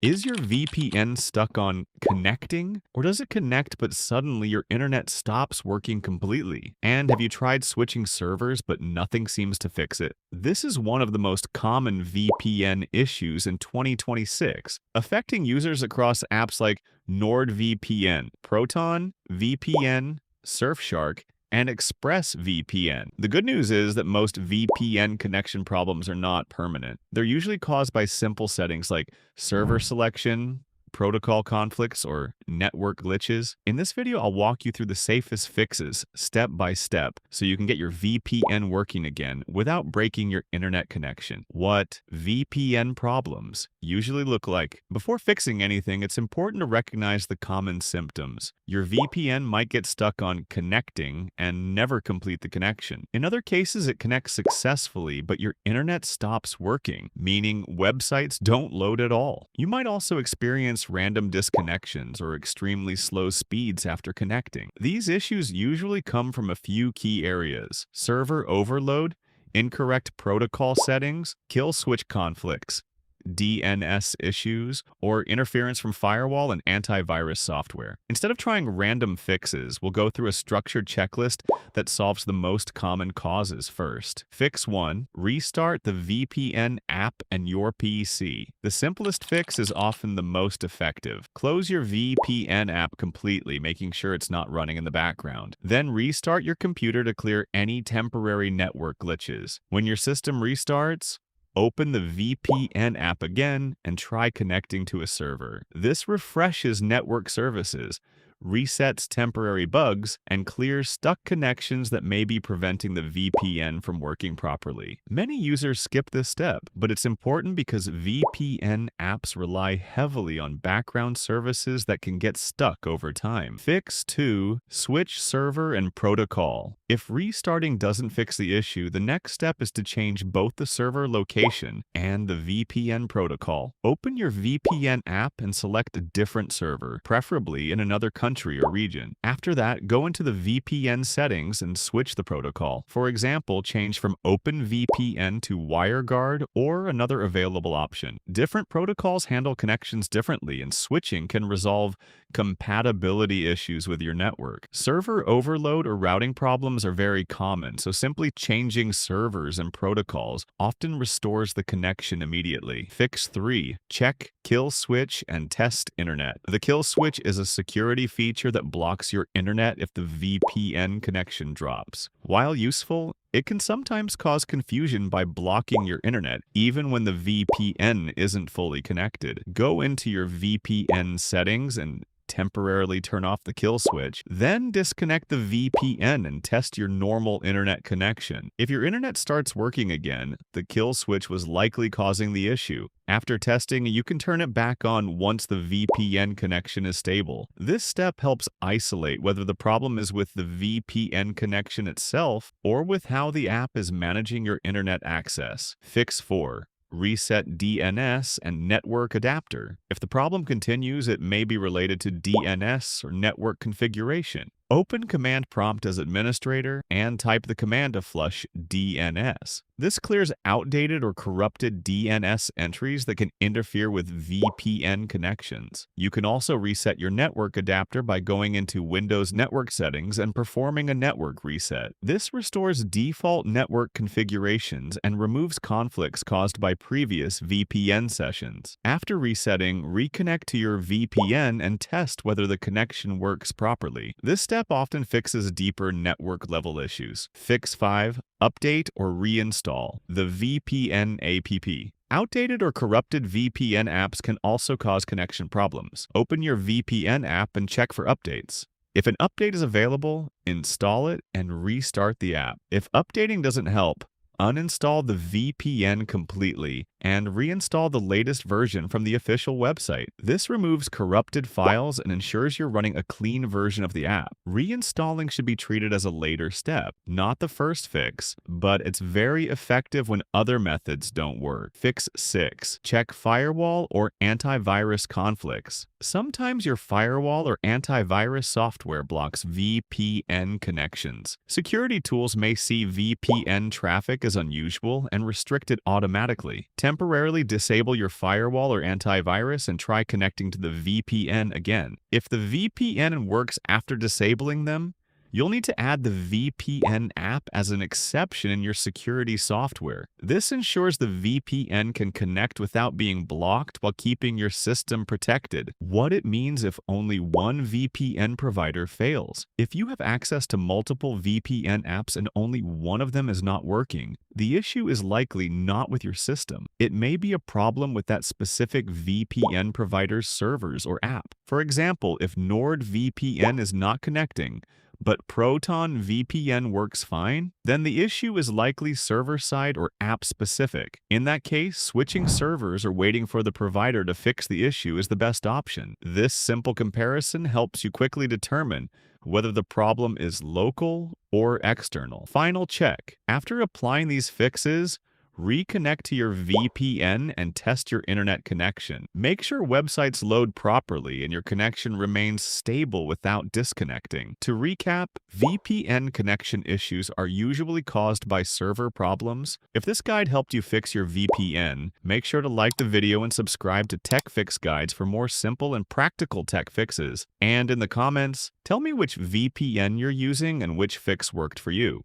Is your VPN stuck on connecting, or does it connect but suddenly your internet stops working completely? And have you tried switching servers but nothing seems to fix it? This is one of the most common VPN issues in 2026, affecting users across apps like NordVPN, ProtonVPN, Surfshark, and ExpressVPN. The good news is that most VPN connection problems are not permanent. They're usually caused by simple settings like server selection, protocol conflicts, or network glitches. In this video, I'll walk you through the safest fixes step by step so you can get your VPN working again without breaking your internet connection. What VPN problems usually look like. Before fixing anything, it's important to recognize the common symptoms. Your VPN might get stuck on connecting and never complete the connection. In other cases, it connects successfully, but your internet stops working, meaning websites don't load at all. You might also experience random disconnections or extremely slow speeds after connecting. These issues usually come from a few key areas: server overload, incorrect protocol settings, kill switch conflicts, DNS issues, or interference from firewall and antivirus software. Instead of trying random fixes, we'll go through a structured checklist that solves the most common causes first. Fix 1. Restart the VPN app and your PC. The simplest fix is often the most effective. Close your VPN app completely, making sure it's not running in the background. Then restart your computer to clear any temporary network glitches. When your system restarts, open the VPN app again and try connecting to a server. This refreshes network services, resets temporary bugs, and clears stuck connections that may be preventing the VPN from working properly. Many users skip this step, but it's important because VPN apps rely heavily on background services that can get stuck over time. Fix 2. Switch server and protocol. If restarting doesn't fix the issue, the next step is to change both the server location and the VPN protocol. Open your VPN app and select a different server, preferably in another country or region. After that, go into the VPN settings and switch the protocol. For example, change from OpenVPN to WireGuard or another available option. Different protocols handle connections differently, and switching can resolve compatibility issues with your network. Server overload or routing problems are very common, so simply changing servers and protocols often restores the connection immediately. Fix 3. Check kill switch and test internet. The kill switch is a security feature that blocks your internet if the VPN connection drops. While useful, it can sometimes cause confusion by blocking your internet, even when the VPN isn't fully connected. Go into your VPN settings and temporarily turn off the kill switch, then disconnect the VPN and test your normal internet connection. If your internet starts working again, the kill switch was likely causing the issue. After testing, you can turn it back on once the VPN connection is stable. This step helps isolate whether the problem is with the VPN connection itself or with how the app is managing your internet access. Fix 4. Reset DNS and network adapter. If the problem continues, it may be related to DNS or network configuration. Open Command Prompt as administrator and type the command to flush DNS. This clears outdated or corrupted DNS entries that can interfere with VPN connections. You can also reset your network adapter by going into Windows Network Settings and performing a network reset. This restores default network configurations and removes conflicts caused by previous VPN sessions. After resetting, reconnect to your VPN and test whether the connection works properly. This step often fixes deeper network-level issues. Fix 5. Update or reinstall the VPN app. Outdated or corrupted VPN apps can also cause connection problems. Open your VPN app and check for updates. If an update is available, install it and restart the app. If updating doesn't help, uninstall the VPN completely and reinstall the latest version from the official website. This removes corrupted files and ensures you're running a clean version of the app. Reinstalling should be treated as a later step, not the first fix, but it's very effective when other methods don't work. Fix 6. Check firewall or antivirus conflicts. Sometimes your firewall or antivirus software blocks VPN connections. Security tools may see VPN traffic as unusual and restrict it automatically. temporarily disable your firewall or antivirus and try connecting to the VPN again. If the VPN works after disabling them, you'll need to add the VPN app as an exception in your security software. This ensures the VPN can connect without being blocked while keeping your system protected. What it means if only one VPN provider fails. If you have access to multiple VPN apps and only one of them is not working, the issue is likely not with your system. It may be a problem with that specific VPN provider's servers or app. For example, if NordVPN is not connecting, but ProtonVPN works fine, then the issue is likely server-side or app-specific. In that case, switching servers or waiting for the provider to fix the issue is the best option. This simple comparison helps you quickly determine whether the problem is local or external. Final check. After applying these fixes, reconnect to your VPN and test your internet connection. Make sure websites load properly and your connection remains stable without disconnecting. To recap, VPN connection issues are usually caused by server problems. If this guide helped you fix your VPN, make sure to like the video and subscribe to Tech Fix Guides for more simple and practical tech fixes. And in the comments, tell me which VPN you're using and which fix worked for you.